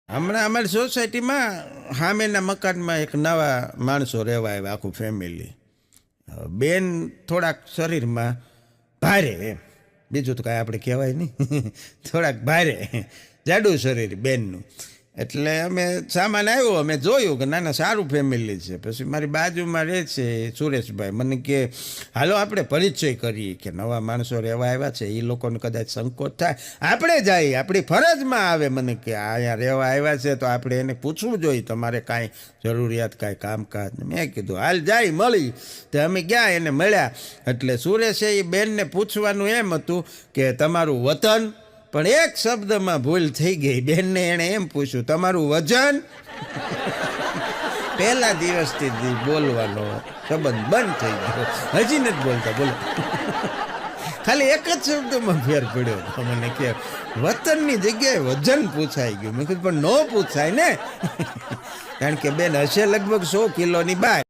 હમણાં અમારી સોસાયટીમાં સામેના મકાનમાં એક નવા માણસો રહેવા આવ્યા, આખું ફેમિલી. બેન થોડાક શરીરમાં ભારે, એમ બીજું તો કાંઈ આપણે કહેવાય નહીં, થોડાક ભારે જાડું શરીર બેનનું. એટલે અમે સામાન આવ્યો, અમે જોયું કે ના ના સારું ફેમિલી છે. પછી મારી બાજુમાં રહે છે સુરેશભાઈ, મને કે હાલો આપણે પરિચય કરીએ, કે નવા માણસો રહેવા આવ્યા છે, એ લોકોને કદાચ સંકોચ થાય, આપણે જઈએ, આપણી ફરજમાં આવે. મને કે અહીંયા રહેવા આવ્યા છે તો આપણે એને પૂછવું જોઈએ, તમારે કાંઈ જરૂરિયાત, કાંઈ કામકાજ. મેં કીધું હાલ જાય મળી. તો અમે ગયા, એને મળ્યા. એટલે સુરેશે એ બેનને પૂછવાનું એમ હતું કે તમારું વતન, પણ એક શબ્દમાં ભૂલ થઈ ગઈ. બેનને એણે એમ પૂછ્યું તમારું વજન. પહેલા દિવસથી જ બોલવાનો સંબંધ બંધ થઈ ગયો, હજી નથી બોલતા. બોલો, ખાલી એક જ શબ્દમાં ફેર પડ્યો. મને કે વતનની જગ્યાએ વજન પૂછાઈ ગયું. મેં કીધું પણ ન પૂછાય ને, કારણ કે બેન હશે લગભગ 100 કિલોની બહાર.